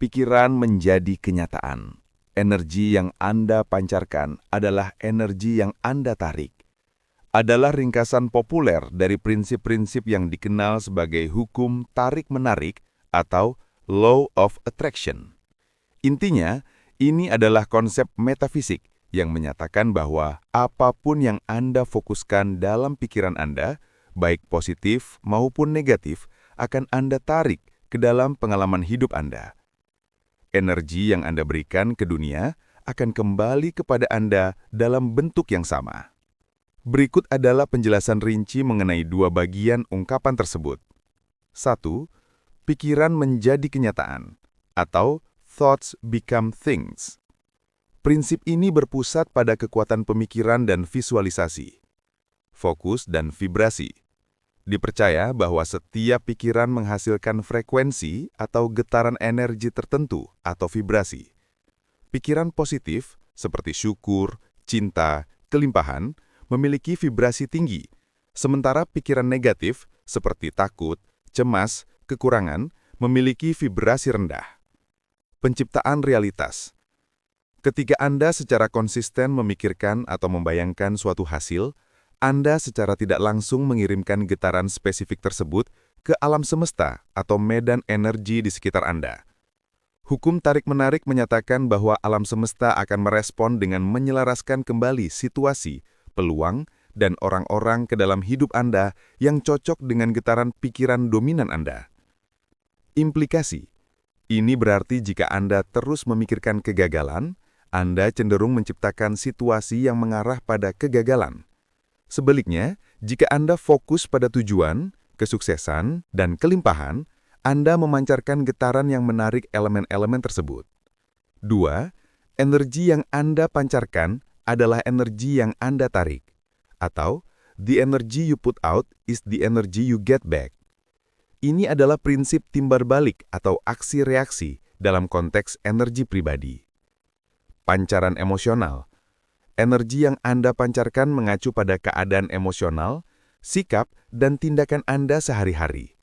Pikiran menjadi kenyataan. Energi yang Anda pancarkan adalah energi yang Anda tarik. Adalah ringkasan populer dari prinsip-prinsip yang dikenal sebagai hukum tarik-menarik atau Law of Attraction. Intinya, ini adalah konsep metafisik yang menyatakan bahwa apapun yang Anda fokuskan dalam pikiran Anda, baik positif maupun negatif, akan Anda tarik ke dalam pengalaman hidup Anda. Energi yang Anda berikan ke dunia akan kembali kepada Anda dalam bentuk yang sama. Berikut adalah penjelasan rinci mengenai dua bagian ungkapan tersebut. 1. Pikiran menjadi kenyataan, atau thoughts become things. Prinsip ini berpusat pada kekuatan pemikiran dan visualisasi, fokus dan vibrasi. Dipercaya bahwa setiap pikiran menghasilkan frekuensi atau getaran energi tertentu atau vibrasi. Pikiran positif, seperti syukur, cinta, kelimpahan, memiliki vibrasi tinggi, sementara pikiran negatif, seperti takut, cemas, kekurangan, memiliki vibrasi rendah. Penciptaan realitas. Ketika Anda secara konsisten memikirkan atau membayangkan suatu hasil, Anda secara tidak langsung mengirimkan getaran spesifik tersebut ke alam semesta atau medan energi di sekitar Anda. Hukum tarik-menarik menyatakan bahwa alam semesta akan merespon dengan menyelaraskan kembali situasi, peluang, dan orang-orang ke dalam hidup Anda yang cocok dengan getaran pikiran dominan Anda. Implikasi. Ini berarti jika Anda terus memikirkan kegagalan, Anda cenderung menciptakan situasi yang mengarah pada kegagalan. Sebaliknya, jika Anda fokus pada tujuan, kesuksesan, dan kelimpahan, Anda memancarkan getaran yang menarik elemen-elemen tersebut. 2. Energi yang Anda pancarkan adalah energi yang Anda tarik, atau the energy you put out is the energy you get back. Ini adalah prinsip timbal balik atau aksi-reaksi dalam konteks energi pribadi. Pancaran emosional. Energi yang Anda pancarkan mengacu pada keadaan emosional, sikap, dan tindakan Anda sehari-hari.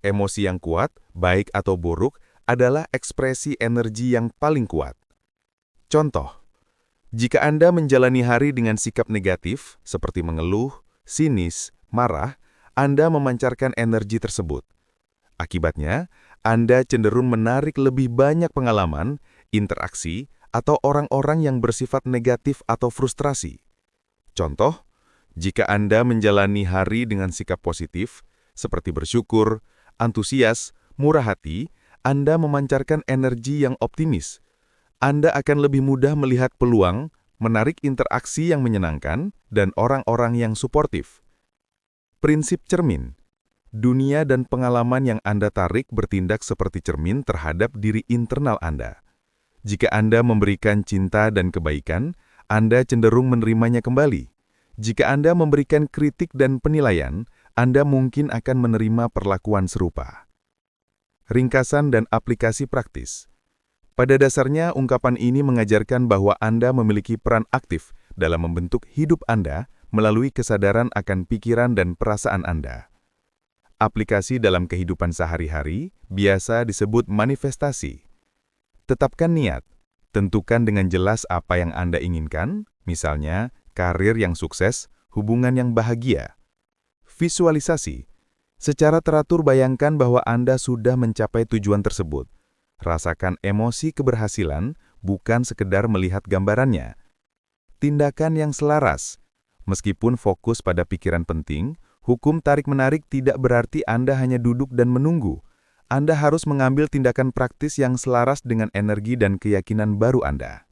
Emosi yang kuat, baik atau buruk, adalah ekspresi energi yang paling kuat. Contoh, jika Anda menjalani hari dengan sikap negatif, seperti mengeluh, sinis, marah, Anda memancarkan energi tersebut. Akibatnya, Anda cenderung menarik lebih banyak pengalaman, interaksi, atau orang-orang yang bersifat negatif atau frustrasi. Contoh, jika Anda menjalani hari dengan sikap positif, seperti bersyukur, antusias, murah hati, Anda memancarkan energi yang optimis. Anda akan lebih mudah melihat peluang, menarik interaksi yang menyenangkan, dan orang-orang yang suportif. Prinsip cermin. Dunia dan pengalaman yang Anda tarik bertindak seperti cermin terhadap diri internal Anda. Jika Anda memberikan cinta dan kebaikan, Anda cenderung menerimanya kembali. Jika Anda memberikan kritik dan penilaian, Anda mungkin akan menerima perlakuan serupa. Ringkasan dan aplikasi praktis. Pada dasarnya, ungkapan ini mengajarkan bahwa Anda memiliki peran aktif dalam membentuk hidup Anda melalui kesadaran akan pikiran dan perasaan Anda. Aplikasi dalam kehidupan sehari-hari biasa disebut manifestasi. Tetapkan niat. Tentukan dengan jelas apa yang Anda inginkan, misalnya karir yang sukses, hubungan yang bahagia. Visualisasi. Secara teratur bayangkan bahwa Anda sudah mencapai tujuan tersebut. Rasakan emosi keberhasilan, bukan sekedar melihat gambarannya. Tindakan yang selaras. Meskipun fokus pada pikiran penting, hukum tarik-menarik tidak berarti Anda hanya duduk dan menunggu. Anda harus mengambil tindakan praktis yang selaras dengan energi dan keyakinan baru Anda.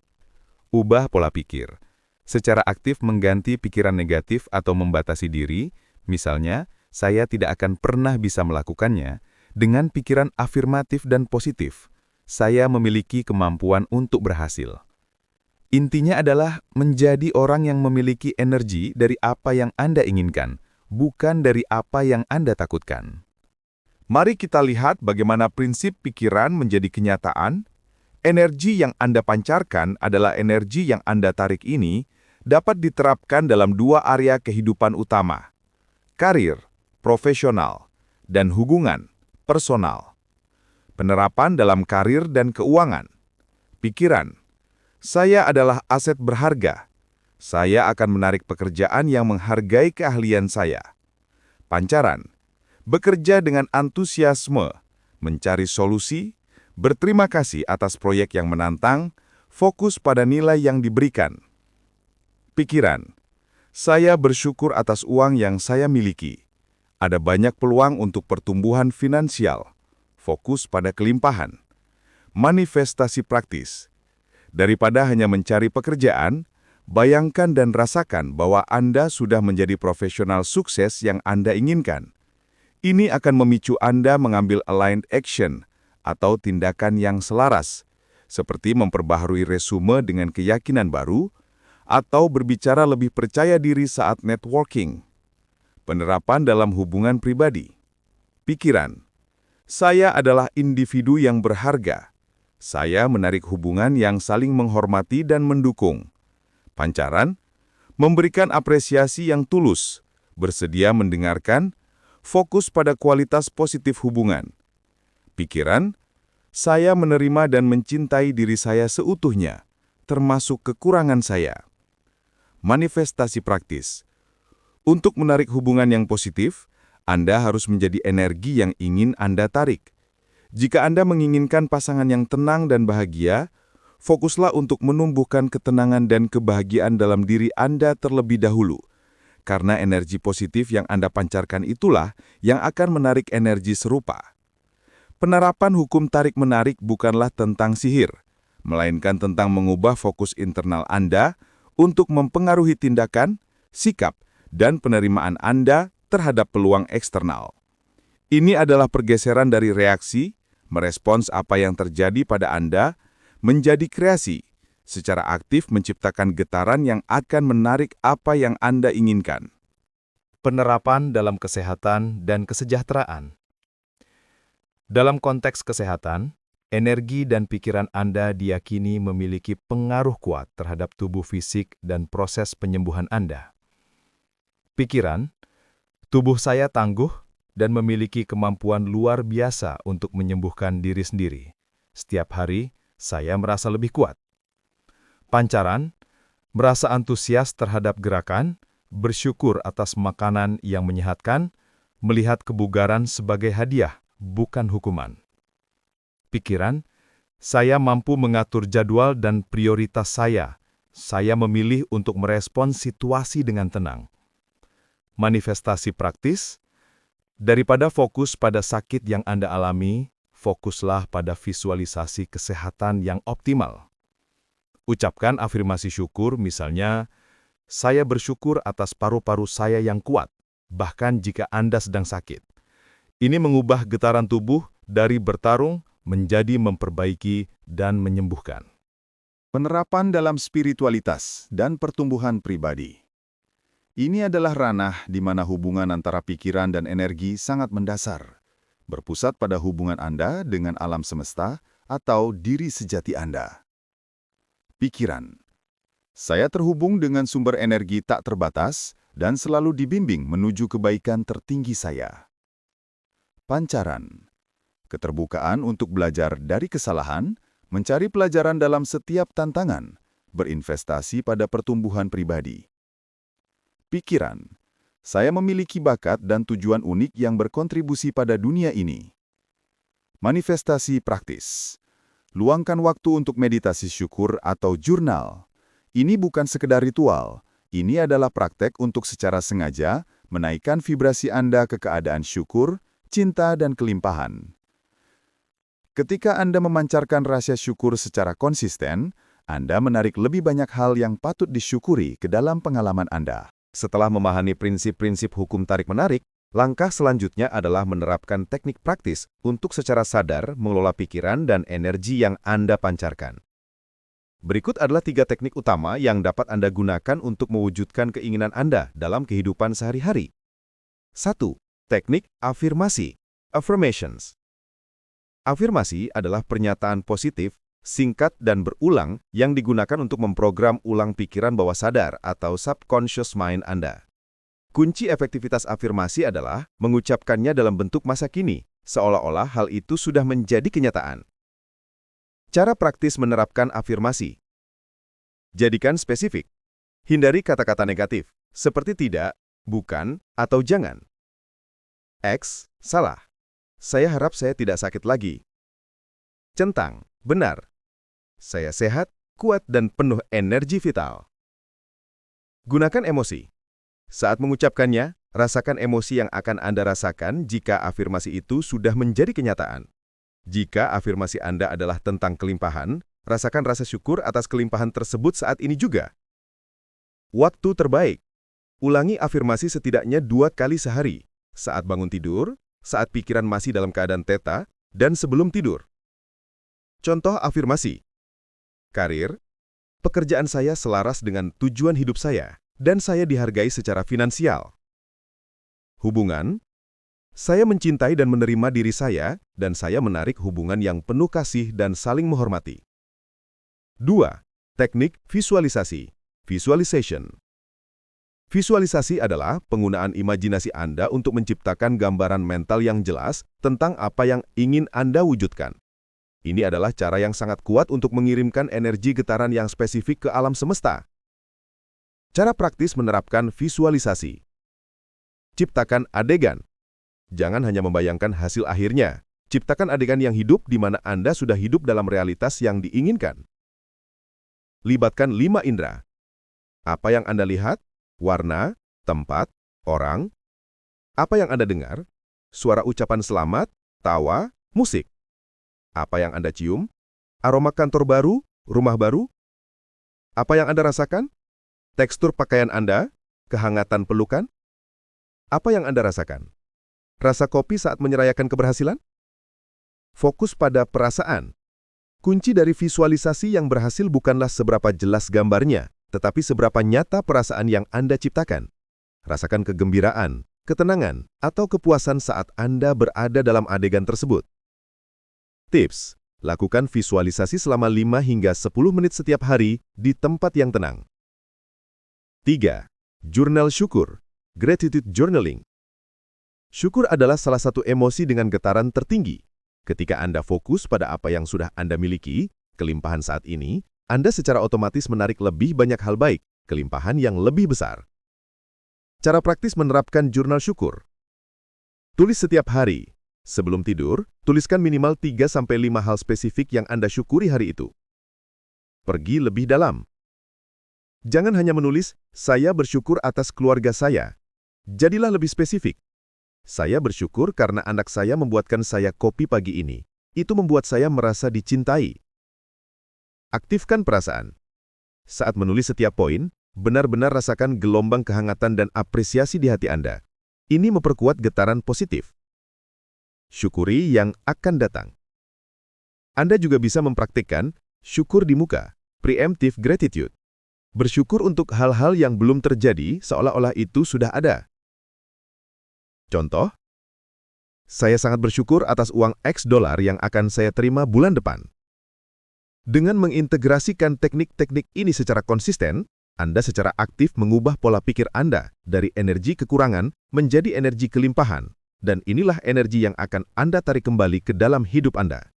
Ubah pola pikir. Secara aktif mengganti pikiran negatif atau membatasi diri, misalnya, saya tidak akan pernah bisa melakukannya, dengan pikiran afirmatif dan positif. Saya memiliki kemampuan untuk berhasil. Intinya adalah menjadi orang yang memiliki energi dari apa yang Anda inginkan, bukan dari apa yang Anda takutkan. Mari kita lihat bagaimana prinsip pikiran menjadi kenyataan. Energi yang Anda pancarkan adalah energi yang Anda tarik ini dapat diterapkan dalam dua area kehidupan utama, karir, profesional, dan hubungan, personal. Penerapan dalam karir dan keuangan. Pikiran, saya adalah aset berharga. Saya akan menarik pekerjaan yang menghargai keahlian saya. Pancaran, bekerja dengan antusiasme, mencari solusi, berterima kasih atas proyek yang menantang, fokus pada nilai yang diberikan. Pikiran, saya bersyukur atas uang yang saya miliki. Ada banyak peluang untuk pertumbuhan finansial. Fokus pada kelimpahan. Manifestasi praktis. Daripada hanya mencari pekerjaan, bayangkan dan rasakan bahwa Anda sudah menjadi profesional sukses yang Anda inginkan. Ini akan memicu Anda mengambil aligned action atau tindakan yang selaras, seperti memperbaharui resume dengan keyakinan baru, atau berbicara lebih percaya diri saat networking. Penerapan dalam hubungan pribadi. Pikiran, saya adalah individu yang berharga. Saya menarik hubungan yang saling menghormati dan mendukung. Pancaran, memberikan apresiasi yang tulus, bersedia mendengarkan, fokus pada kualitas positif hubungan. Pikiran, saya menerima dan mencintai diri saya seutuhnya, termasuk kekurangan saya. Manifestasi praktis. Untuk menarik hubungan yang positif, Anda harus menjadi energi yang ingin Anda tarik. Jika Anda menginginkan pasangan yang tenang dan bahagia, fokuslah untuk menumbuhkan ketenangan dan kebahagiaan dalam diri Anda terlebih dahulu. Karena energi positif yang Anda pancarkan itulah yang akan menarik energi serupa. Penerapan hukum tarik-menarik bukanlah tentang sihir, melainkan tentang mengubah fokus internal Anda untuk mempengaruhi tindakan, sikap, dan penerimaan Anda terhadap peluang eksternal. Ini adalah pergeseran dari reaksi, merespons apa yang terjadi pada Anda, menjadi kreasi, secara aktif menciptakan getaran yang akan menarik apa yang Anda inginkan. Penerapan dalam kesehatan dan kesejahteraan. Dalam konteks kesehatan, energi dan pikiran Anda diyakini memiliki pengaruh kuat terhadap tubuh fisik dan proses penyembuhan Anda. Pikiran, tubuh saya tangguh dan memiliki kemampuan luar biasa untuk menyembuhkan diri sendiri. Setiap hari, saya merasa lebih kuat. Pancaran, merasa antusias terhadap gerakan, bersyukur atas makanan yang menyehatkan, melihat kebugaran sebagai hadiah, bukan hukuman. Pikiran, saya mampu mengatur jadwal dan prioritas saya. Saya memilih untuk merespons situasi dengan tenang. Manifestasi praktis, daripada fokus pada sakit yang Anda alami, fokuslah pada visualisasi kesehatan yang optimal. Ucapkan afirmasi syukur, misalnya, saya bersyukur atas paru-paru saya yang kuat, bahkan jika Anda sedang sakit. Ini mengubah getaran tubuh dari bertarung menjadi memperbaiki dan menyembuhkan. Penerapan dalam spiritualitas dan pertumbuhan pribadi. Ini adalah ranah di mana hubungan antara pikiran dan energi sangat mendasar, berpusat pada hubungan Anda dengan alam semesta atau diri sejati Anda. Pikiran. Saya terhubung dengan sumber energi tak terbatas dan selalu dibimbing menuju kebaikan tertinggi saya. Pancaran. Keterbukaan untuk belajar dari kesalahan, mencari pelajaran dalam setiap tantangan, berinvestasi pada pertumbuhan pribadi. Pikiran. Saya memiliki bakat dan tujuan unik yang berkontribusi pada dunia ini. Manifestasi praktis. Luangkan waktu untuk meditasi syukur atau jurnal. Ini bukan sekedar ritual, ini adalah praktek untuk secara sengaja menaikkan vibrasi Anda ke keadaan syukur, cinta, dan kelimpahan. Ketika Anda memancarkan rasa syukur secara konsisten, Anda menarik lebih banyak hal yang patut disyukuri ke dalam pengalaman Anda. Setelah memahami prinsip-prinsip hukum tarik-menarik, langkah selanjutnya adalah menerapkan teknik praktis untuk secara sadar mengelola pikiran dan energi yang Anda pancarkan. Berikut adalah 3 teknik utama yang dapat Anda gunakan untuk mewujudkan keinginan Anda dalam kehidupan sehari-hari. 1. Teknik afirmasi, affirmations. Afirmasi adalah pernyataan positif, singkat dan berulang yang digunakan untuk memprogram ulang pikiran bawah sadar atau subconscious mind Anda. Kunci efektivitas afirmasi adalah mengucapkannya dalam bentuk masa kini, seolah-olah hal itu sudah menjadi kenyataan. Cara praktis menerapkan afirmasi. Jadikan spesifik. Hindari kata-kata negatif, seperti tidak, bukan, atau jangan. X, salah. Saya harap saya tidak sakit lagi. Centang, benar. Saya sehat, kuat, dan penuh energi vital. Gunakan emosi. Saat mengucapkannya, rasakan emosi yang akan Anda rasakan jika afirmasi itu sudah menjadi kenyataan. Jika afirmasi Anda adalah tentang kelimpahan, rasakan rasa syukur atas kelimpahan tersebut saat ini juga. Waktu terbaik. Ulangi afirmasi setidaknya 2 kali sehari, saat bangun tidur, saat pikiran masih dalam keadaan theta, dan sebelum tidur. Contoh afirmasi. Karir, pekerjaan saya selaras dengan tujuan hidup saya, dan saya dihargai secara finansial. Hubungan, saya mencintai dan menerima diri saya, dan saya menarik hubungan yang penuh kasih dan saling menghormati. 2. Teknik visualisasi, visualization. Visualisasi adalah penggunaan imajinasi Anda untuk menciptakan gambaran mental yang jelas tentang apa yang ingin Anda wujudkan. Ini adalah cara yang sangat kuat untuk mengirimkan energi getaran yang spesifik ke alam semesta. Cara praktis menerapkan visualisasi. Ciptakan adegan. Jangan hanya membayangkan hasil akhirnya. Ciptakan adegan yang hidup di mana Anda sudah hidup dalam realitas yang diinginkan. Libatkan 5 indera. Apa yang Anda lihat? Warna, tempat, orang. Apa yang Anda dengar? Suara ucapan selamat, tawa, musik. Apa yang Anda cium? Aroma kantor baru, rumah baru? Apa yang Anda rasakan? Tekstur pakaian Anda? Kehangatan pelukan? Apa yang Anda rasakan? Rasa kopi saat menyerayakan keberhasilan? Fokus pada perasaan. Kunci dari visualisasi yang berhasil bukanlah seberapa jelas gambarnya, tetapi seberapa nyata perasaan yang Anda ciptakan. Rasakan kegembiraan, ketenangan, atau kepuasan saat Anda berada dalam adegan tersebut. Tips: lakukan visualisasi selama 5 hingga 10 menit setiap hari di tempat yang tenang. 3. Jurnal syukur, gratitude journaling. Syukur adalah salah satu emosi dengan getaran tertinggi. Ketika Anda fokus pada apa yang sudah Anda miliki, kelimpahan saat ini, Anda secara otomatis menarik lebih banyak hal baik, kelimpahan yang lebih besar. Cara praktis menerapkan jurnal syukur. Tulis setiap hari. Sebelum tidur, tuliskan minimal 3-5 hal spesifik yang Anda syukuri hari itu. Pergi lebih dalam. Jangan hanya menulis, saya bersyukur atas keluarga saya. Jadilah lebih spesifik. Saya bersyukur karena anak saya membuatkan saya kopi pagi ini. Itu membuat saya merasa dicintai. Aktifkan perasaan. Saat menulis setiap poin, benar-benar rasakan gelombang kehangatan dan apresiasi di hati Anda. Ini memperkuat getaran positif. Syukuri yang akan datang. Anda juga bisa mempraktikkan syukur di muka, preemptive gratitude. Bersyukur untuk hal-hal yang belum terjadi seolah-olah itu sudah ada. Contoh, saya sangat bersyukur atas uang X dolar yang akan saya terima bulan depan. Dengan mengintegrasikan teknik-teknik ini secara konsisten, Anda secara aktif mengubah pola pikir Anda dari energi kekurangan menjadi energi kelimpahan. Dan inilah energi yang akan Anda tarik kembali ke dalam hidup Anda.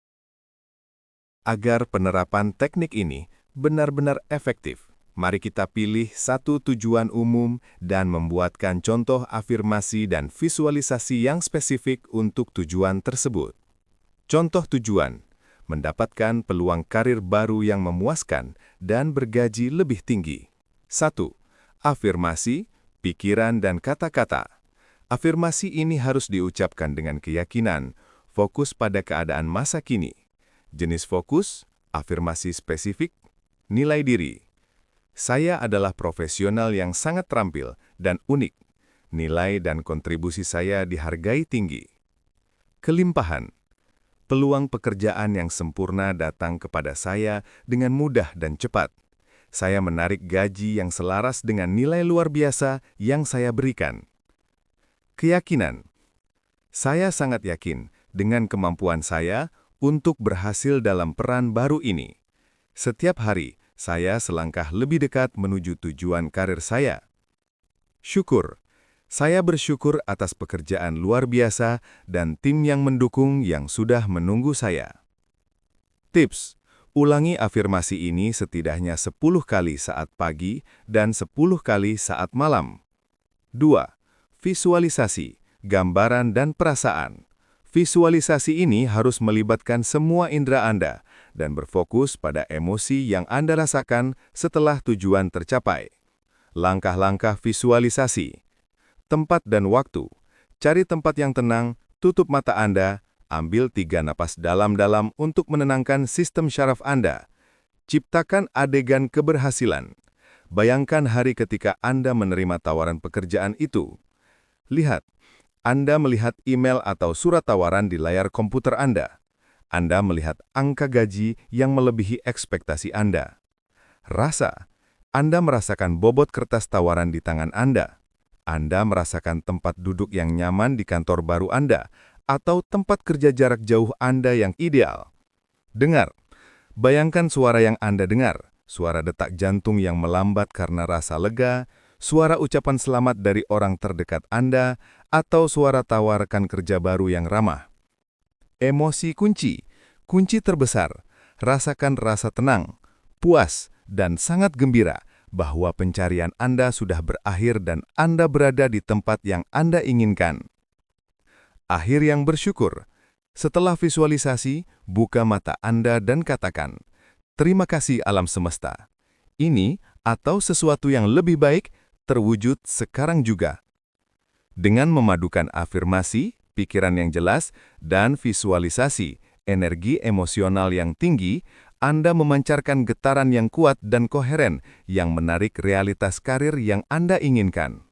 Agar penerapan teknik ini benar-benar efektif, mari kita pilih satu tujuan umum dan membuatkan contoh afirmasi dan visualisasi yang spesifik untuk tujuan tersebut. Contoh tujuan: mendapatkan peluang karir baru yang memuaskan dan bergaji lebih tinggi. 1. Afirmasi, pikiran, dan kata-kata. Afirmasi ini harus diucapkan dengan keyakinan, fokus pada keadaan masa kini. Jenis fokus, afirmasi spesifik, nilai diri. Saya adalah profesional yang sangat terampil dan unik. Nilai dan kontribusi saya dihargai tinggi. Kelimpahan. Peluang pekerjaan yang sempurna datang kepada saya dengan mudah dan cepat. Saya menarik gaji yang selaras dengan nilai luar biasa yang saya berikan. Keyakinan. Saya sangat yakin dengan kemampuan saya untuk berhasil dalam peran baru ini. Setiap hari, saya selangkah lebih dekat menuju tujuan karir saya. Syukur. Saya bersyukur atas pekerjaan luar biasa dan tim yang mendukung yang sudah menunggu saya. Tips: ulangi afirmasi ini setidaknya 10 kali saat pagi dan 10 kali saat malam. 2. Visualisasi, gambaran dan perasaan. Visualisasi ini harus melibatkan semua indera Anda dan berfokus pada emosi yang Anda rasakan setelah tujuan tercapai. Langkah-langkah visualisasi. Tempat dan waktu. Cari tempat yang tenang, tutup mata Anda, ambil 3 napas dalam-dalam untuk menenangkan sistem syaraf Anda. Ciptakan adegan keberhasilan. Bayangkan hari ketika Anda menerima tawaran pekerjaan itu. Lihat, Anda melihat email atau surat tawaran di layar komputer Anda. Anda melihat angka gaji yang melebihi ekspektasi Anda. Rasa, Anda merasakan bobot kertas tawaran di tangan Anda. Anda merasakan tempat duduk yang nyaman di kantor baru Anda, atau tempat kerja jarak jauh Anda yang ideal. Dengar, bayangkan suara yang Anda dengar, suara detak jantung yang melambat karena rasa lega, suara ucapan selamat dari orang terdekat Anda, atau suara tawa rekan kerja baru yang ramah. Emosi kunci, kunci terbesar, rasakan rasa tenang, puas, dan sangat gembira bahwa pencarian Anda sudah berakhir dan Anda berada di tempat yang Anda inginkan. Akhir yang bersyukur. Setelah visualisasi, buka mata Anda dan katakan, "Terima kasih alam semesta. Ini atau sesuatu yang lebih baik terwujud sekarang juga." Dengan memadukan afirmasi, pikiran yang jelas, dan visualisasi, energi emosional yang tinggi, Anda memancarkan getaran yang kuat dan koheren yang menarik realitas karir yang Anda inginkan.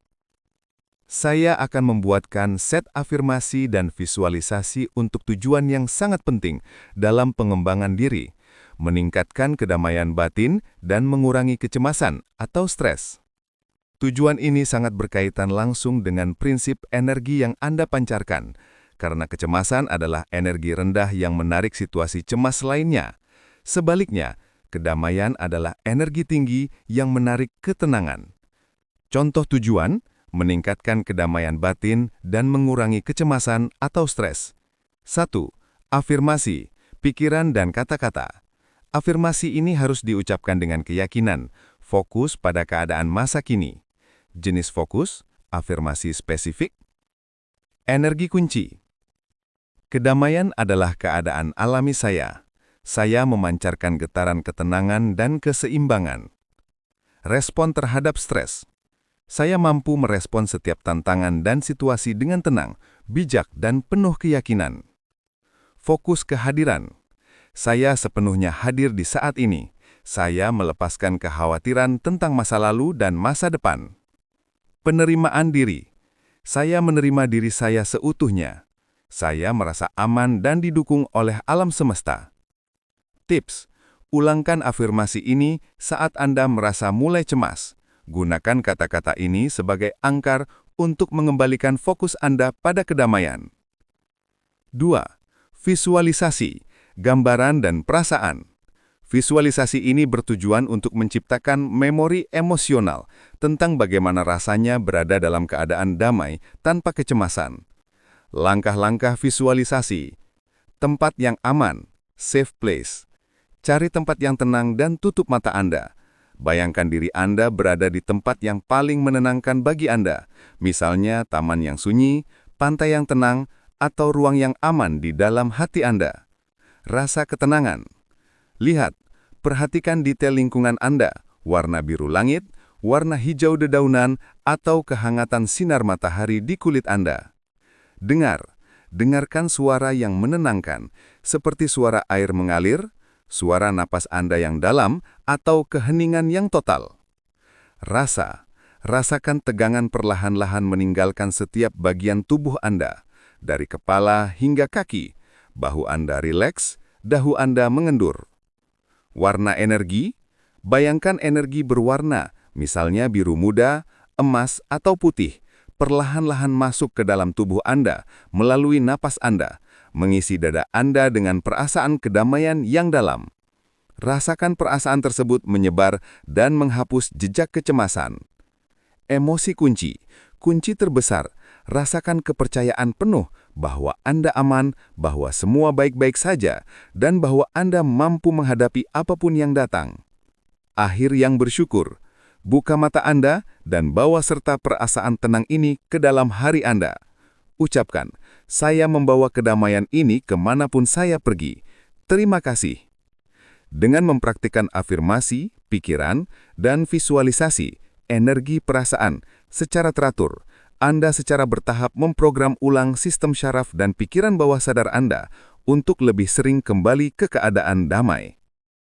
Saya akan membuatkan set afirmasi dan visualisasi untuk tujuan yang sangat penting dalam pengembangan diri, meningkatkan kedamaian batin dan mengurangi kecemasan atau stres. Tujuan ini sangat berkaitan langsung dengan prinsip energi yang Anda pancarkan, karena kecemasan adalah energi rendah yang menarik situasi cemas lainnya. Sebaliknya, kedamaian adalah energi tinggi yang menarik ketenangan. Contoh tujuan, meningkatkan kedamaian batin dan mengurangi kecemasan atau stres. 1. Afirmasi, pikiran dan kata-kata. Afirmasi ini harus diucapkan dengan keyakinan, fokus pada keadaan masa kini. Jenis fokus, afirmasi spesifik. Energi kunci. Kedamaian adalah keadaan alami saya. Saya memancarkan getaran ketenangan dan keseimbangan. Respon terhadap stres. Saya mampu merespon setiap tantangan dan situasi dengan tenang, bijak, dan penuh keyakinan. Fokus kehadiran. Saya sepenuhnya hadir di saat ini. Saya melepaskan kekhawatiran tentang masa lalu dan masa depan. Penerimaan diri. Saya menerima diri saya seutuhnya. Saya merasa aman dan didukung oleh alam semesta. Tips: ulangkan afirmasi ini saat Anda merasa mulai cemas. Gunakan kata-kata ini sebagai angkar untuk mengembalikan fokus Anda pada kedamaian. 2. Visualisasi, gambaran dan perasaan. Visualisasi ini bertujuan untuk menciptakan memori emosional tentang bagaimana rasanya berada dalam keadaan damai tanpa kecemasan. Langkah-langkah visualisasi. Tempat yang aman, safe place. Cari tempat yang tenang dan tutup mata Anda. Bayangkan diri Anda berada di tempat yang paling menenangkan bagi Anda, misalnya taman yang sunyi, pantai yang tenang, atau ruang yang aman di dalam hati Anda. Rasa ketenangan. Lihat, perhatikan detail lingkungan Anda, warna biru langit, warna hijau dedaunan, atau kehangatan sinar matahari di kulit Anda. Dengarkan suara yang menenangkan, seperti suara air mengalir, suara napas Anda yang dalam, atau keheningan yang total. Rasakan tegangan perlahan-lahan meninggalkan setiap bagian tubuh Anda, dari kepala hingga kaki. Bahu Anda rileks, dahu Anda mengendur. Warna energi, bayangkan energi berwarna, misalnya biru muda, emas, atau putih, perlahan-lahan masuk ke dalam tubuh Anda melalui napas Anda, mengisi dada Anda dengan perasaan kedamaian yang dalam. Rasakan perasaan tersebut menyebar dan menghapus jejak kecemasan. Emosi kunci. Kunci terbesar, rasakan kepercayaan penuh bahwa Anda aman, bahwa semua baik-baik saja, dan bahwa Anda mampu menghadapi apapun yang datang. Akhir yang bersyukur. Buka mata Anda dan bawa serta perasaan tenang ini ke dalam hari Anda. Ucapkan, saya membawa kedamaian ini kemanapun saya pergi. Terima kasih. Dengan mempraktikkan afirmasi, pikiran, dan visualisasi, energi perasaan secara teratur, Anda secara bertahap memprogram ulang sistem syaraf dan pikiran bawah sadar Anda untuk lebih sering kembali ke keadaan damai.